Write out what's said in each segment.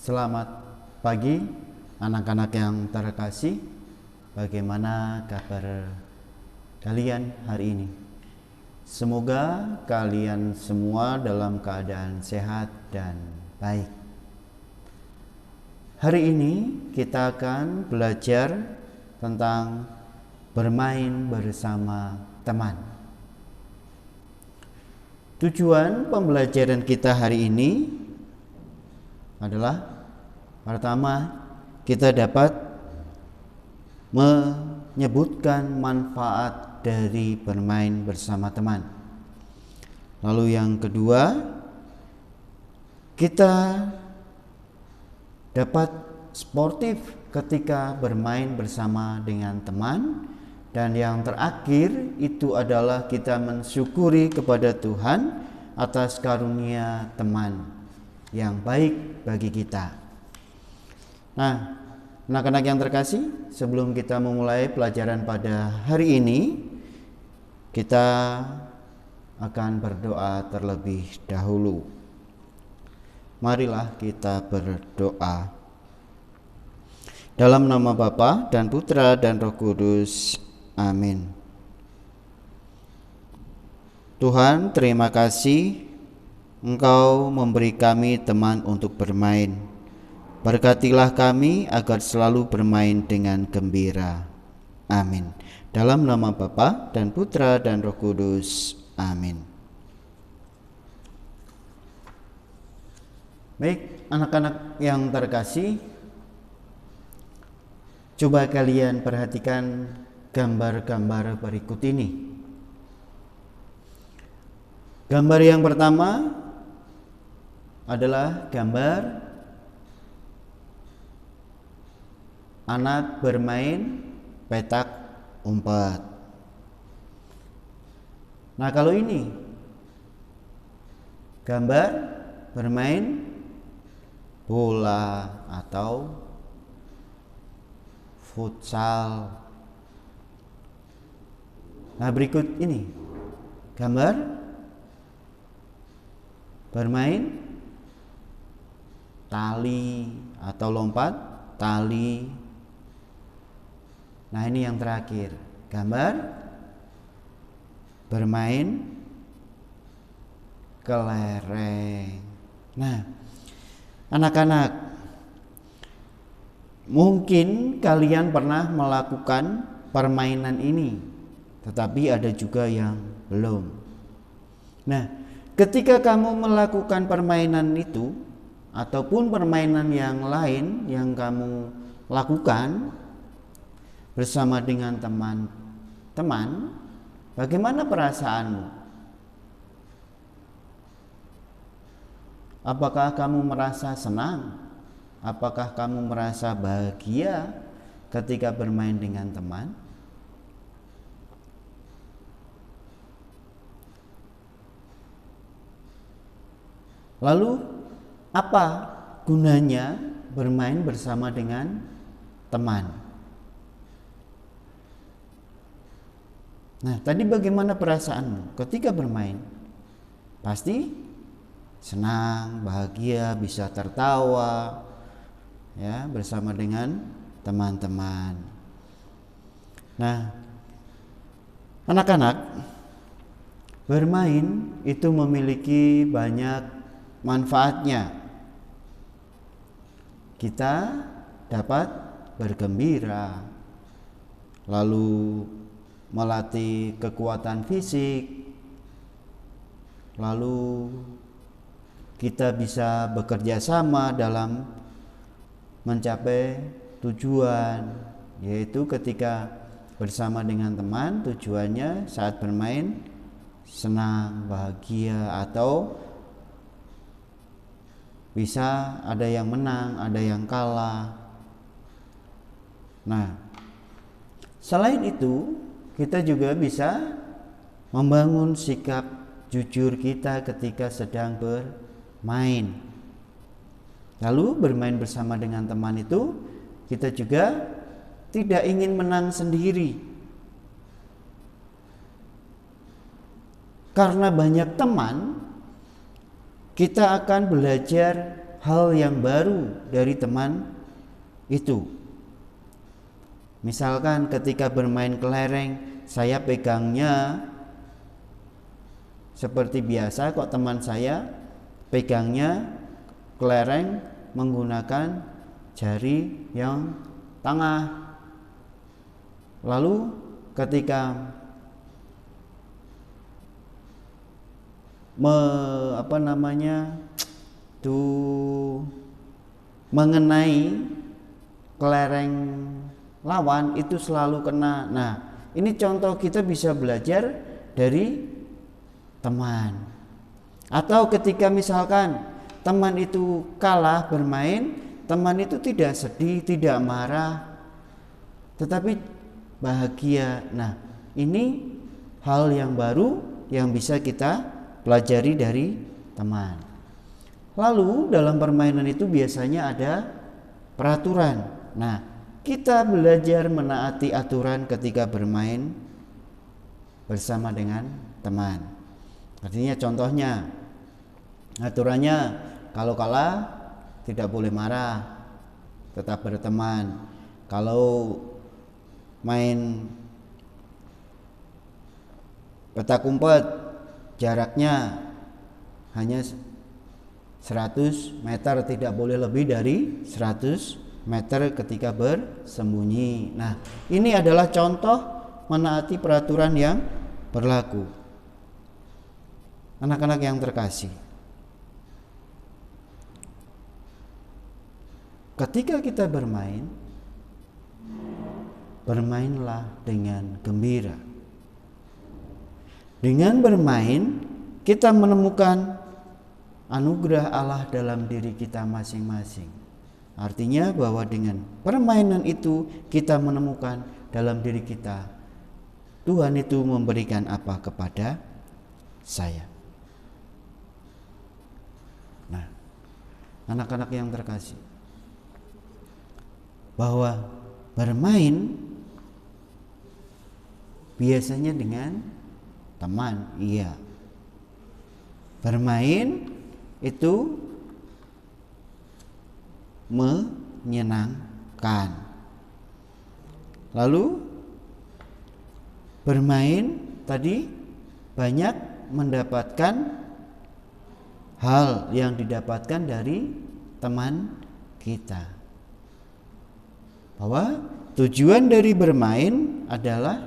Selamat pagi anak-anak yang terkasih. Bagaimana kabar kalian hari ini? Semoga kalian semua dalam keadaan sehat dan baik. Hari ini kita akan belajar tentang bermain bersama teman. Tujuan pembelajaran kita hari ini adalah pertama, kita dapat menyebutkan manfaat dari bermain bersama teman. Lalu yang kedua, kita dapat sportif ketika bermain bersama dengan teman. Dan yang terakhir itu adalah kita mensyukuri kepada Tuhan atas karunia teman yang baik bagi kita. Nah, anak-anak yang terkasih, sebelum kita memulai pelajaran pada hari ini, kita akan berdoa terlebih dahulu. Marilah kita berdoa. Dalam nama Bapa dan Putra dan Roh Kudus. Amin. Tuhan, terima kasih Engkau memberi kami teman untuk bermain. Berkatilah kami agar selalu bermain dengan gembira. Amin. Dalam nama Bapa dan Putra dan Roh Kudus. Amin. Baik, anak-anak yang terkasih, coba kalian perhatikan gambar-gambar berikut ini. Gambar yang pertama adalah gambar anak bermain petak umpet. Nah, kalau ini gambar bermain bola atau futsal. Nah, berikut ini gambar bermain tali atau lompat tali. Nah, ini yang terakhir, gambar bermain kelereng. Nah, anak-anak, mungkin kalian pernah melakukan permainan ini, tetapi ada juga yang belum. Nah, ketika kamu melakukan permainan itu ataupun permainan yang lain yang kamu lakukan bersama dengan teman-teman, bagaimana perasaanmu? Apakah kamu merasa senang? Apakah kamu merasa bahagia ketika bermain dengan teman? Lalu apa gunanya bermain bersama dengan teman? Nah, tadi bagaimana perasaanmu ketika bermain? Pasti senang, bahagia, bisa tertawa ya bersama dengan teman-teman. Nah, anak-anak, bermain itu memiliki banyak manfaatnya. Kita dapat bergembira, lalu melatih kekuatan fisik, lalu kita bisa bekerja sama dalam mencapai tujuan, yaitu ketika bersama dengan teman, tujuannya saat bermain senang, bahagia, atau bisa ada yang menang, ada yang kalah. Nah, selain itu, kita juga bisa membangun sikap jujur kita ketika sedang bermain. Lalu bermain bersama dengan teman itu, kita juga tidak ingin menang sendiri. Karena banyak teman, kita akan belajar hal yang baru dari teman itu. Misalkan ketika bermain kelereng, saya pegangnya seperti biasa, kok teman saya pegangnya kelereng menggunakan jari yang tengah. Lalu ketika mengenai kelereng lawan itu selalu kena. Nah, ini contoh kita bisa belajar dari teman. Atau ketika misalkan teman itu kalah bermain, teman itu tidak sedih, tidak marah, tetapi bahagia. Nah, ini hal yang baru yang bisa kita pelajari dari teman. Lalu dalam permainan itu biasanya ada peraturan. Nah, kita belajar menaati aturan ketika bermain bersama dengan teman. Artinya contohnya, aturannya kalau kalah tidak boleh marah, tetap berteman. Kalau main petak umpet, jaraknya hanya 100 meter, tidak boleh lebih dari 100 meter ketika bersembunyi. Nah, ini adalah contoh menaati peraturan yang berlaku. Anak-anak yang terkasih, ketika kita bermain, bermainlah dengan gembira. Dengan bermain, kita menemukan anugerah Allah dalam diri kita masing-masing. Artinya bahwa dengan permainan itu kita menemukan dalam diri kita, Tuhan itu memberikan apa kepada saya. Nah, anak-anak yang terkasih, bahwa bermain biasanya dengan teman, iya. Bermain itu menyenangkan. Lalu bermain tadi banyak mendapatkan hal yang didapatkan dari teman kita. Bahwa tujuan dari bermain adalah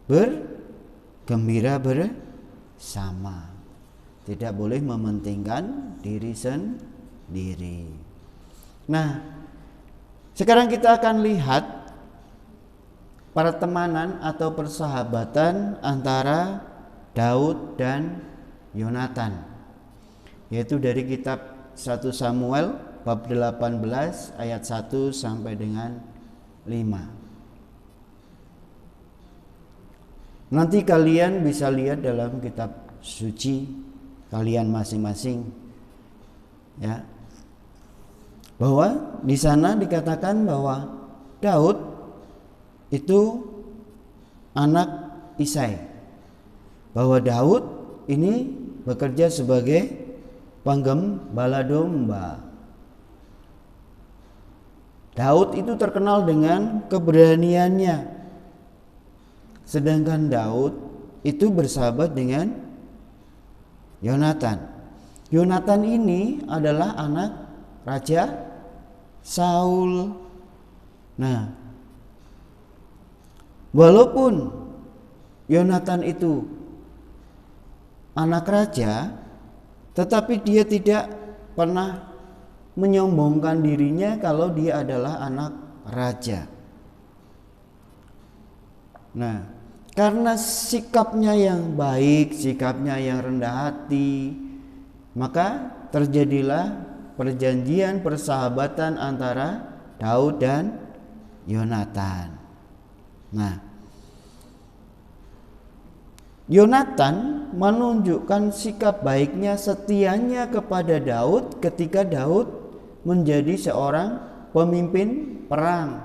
bergembira bersama. Tidak boleh mementingkan diri sendiri. Nah, sekarang kita akan lihat pertemanan atau persahabatan antara Daud dan Yonatan, yaitu dari kitab 1 Samuel bab 18 ayat 1 sampai dengan 5. Nanti kalian bisa lihat dalam kitab suci kalian masing-masing, ya, bahwa di sana dikatakan bahwa Daud itu anak Isai, bahwa Daud ini bekerja sebagai penggembala domba. Daud itu terkenal dengan keberaniannya, sedangkan Daud itu bersahabat dengan Yonatan. Yonatan ini adalah anak Raja Saul. Nah, walaupun Yonatan itu anak raja, tetapi dia tidak pernah menyombongkan dirinya kalau dia adalah anak raja. Nah, karena sikapnya yang baik, sikapnya yang rendah hati, maka terjadilah perjanjian persahabatan antara Daud dan Yonatan. Nah, Yonatan menunjukkan sikap baiknya, setianya kepada Daud ketika Daud menjadi seorang pemimpin perang.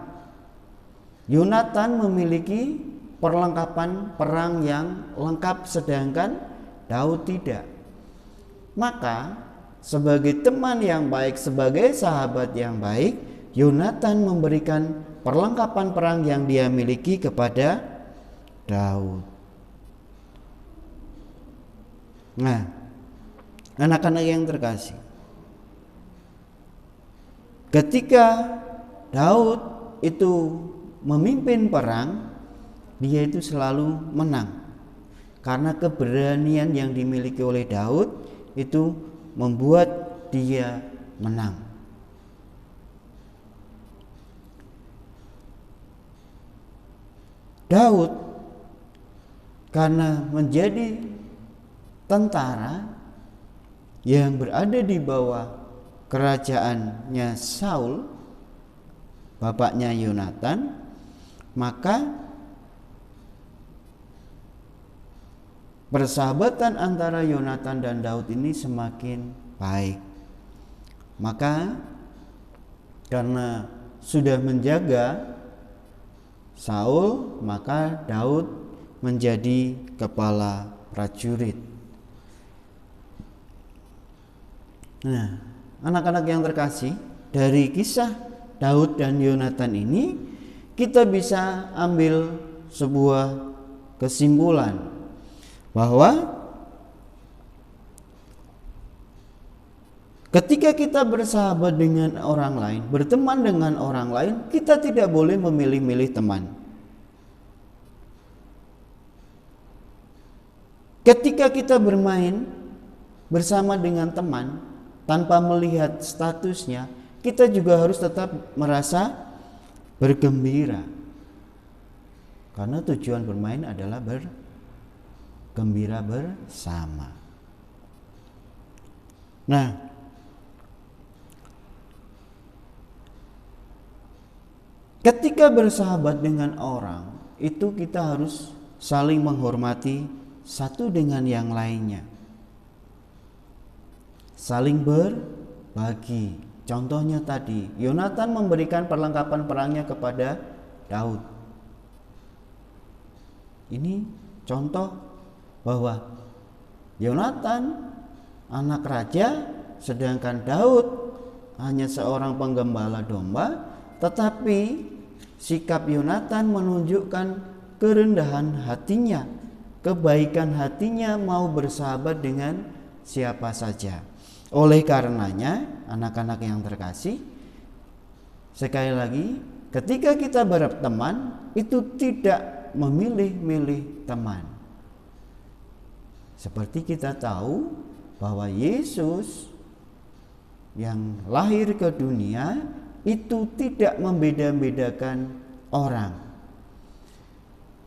Yonatan memiliki perlengkapan perang yang lengkap, sedangkan Daud tidak. Maka sebagai teman yang baik, sebagai sahabat yang baik, Yonatan memberikan perlengkapan perang yang dia miliki kepada Daud. Nah, anak-anak yang terkasih, ketika Daud itu memimpin perang, dia itu selalu menang. Karena keberanian yang dimiliki oleh Daud itu membuat dia menang. Daud karena menjadi tentara yang berada di bawah kerajaannya Saul, bapaknya Yonatan, maka persahabatan antara Yonatan dan Daud ini semakin baik. Maka karena sudah menjaga Saul, maka Daud menjadi kepala prajurit. Nah, anak-anak yang terkasih, dari kisah Daud dan Yonatan ini kita bisa ambil sebuah kesimpulan bahwa ketika kita bersahabat dengan orang lain, berteman dengan orang lain, kita tidak boleh memilih-milih teman. Ketika kita bermain bersama dengan teman tanpa melihat statusnya, kita juga harus tetap merasa bergembira. Karena tujuan bermain adalah bergembira bersama. Nah, ketika bersahabat dengan orang, itu kita harus saling menghormati satu dengan yang lainnya. Saling berbagi. Contohnya tadi, Yonatan memberikan perlengkapan perangnya kepada Daud. Ini contoh bahwa Yonatan anak raja, sedangkan Daud hanya seorang penggembala domba. Tetapi sikap Yonatan menunjukkan kerendahan hatinya, kebaikan hatinya, mau bersahabat dengan siapa saja. Oleh karenanya, anak-anak yang terkasih, sekali lagi, ketika kita berteman itu tidak memilih-milih teman. Seperti kita tahu bahwa Yesus yang lahir ke dunia itu tidak membeda-bedakan orang.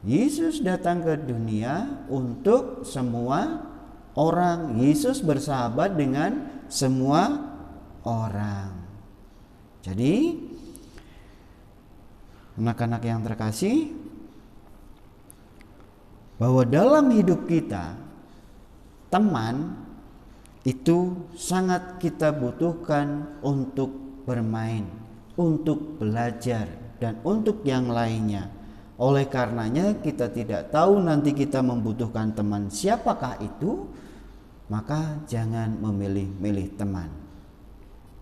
Yesus datang ke dunia untuk semua orang. Yesus bersahabat dengan semua orang. Jadi, anak-anak yang terkasih, bahwa dalam hidup kita, teman itu sangat kita butuhkan untuk bermain, untuk belajar, dan untuk yang lainnya. Oleh karenanya kita tidak tahu nanti kita membutuhkan teman siapakah itu, maka jangan memilih-milih teman.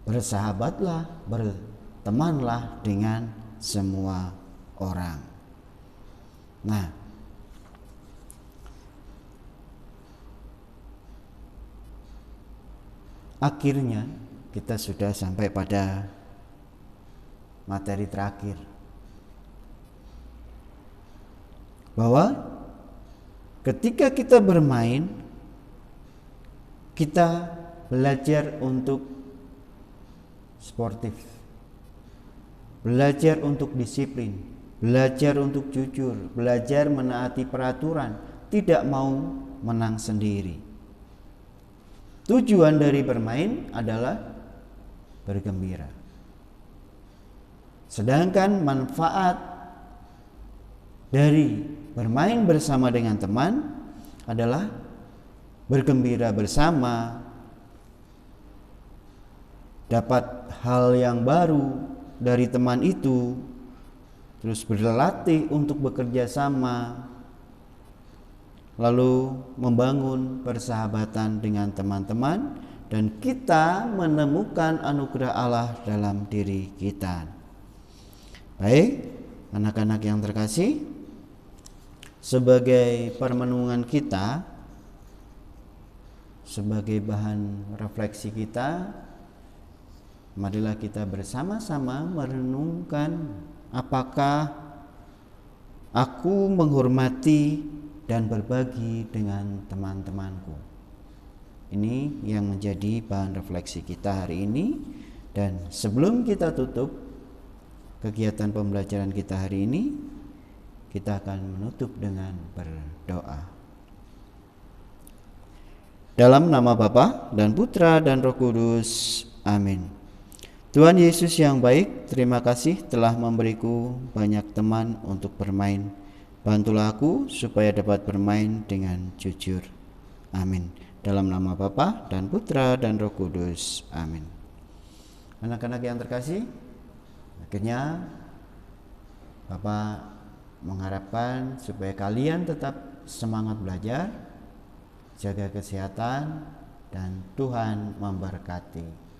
Bersahabatlah, bertemanlah dengan semua orang. Nah, akhirnya kita sudah sampai pada materi terakhir, bahwa ketika kita bermain, kita belajar untuk sportif, belajar untuk disiplin, belajar untuk jujur, belajar menaati peraturan, tidak mau menang sendiri. Tujuan dari bermain adalah bergembira. Sedangkan manfaat dari bermain bersama dengan teman adalah bergembira bersama, dapat hal yang baru dari teman itu, terus berlatih untuk bekerja sama, lalu membangun persahabatan dengan teman-teman dan kita menemukan anugerah Allah dalam diri kita. Baik, anak-anak yang terkasih, sebagai permenungan kita, sebagai bahan refleksi kita, marilah kita bersama-sama merenungkan apakah aku menghormati dan berbagi dengan teman-temanku. Ini yang menjadi bahan refleksi kita hari ini. Dan sebelum kita tutup kegiatan pembelajaran kita hari ini, kita akan menutup dengan berdoa. Dalam nama Bapa dan Putra dan Roh Kudus. Amin. Tuhan Yesus yang baik, terima kasih telah memberiku banyak teman untuk bermain. Bantulah aku supaya dapat bermain dengan jujur. Amin. Dalam nama Bapa dan Putra dan Roh Kudus. Amin. Anak-anak yang terkasih, akhirnya Bapak mengharapkan supaya kalian tetap semangat belajar, jaga kesehatan, dan Tuhan memberkati.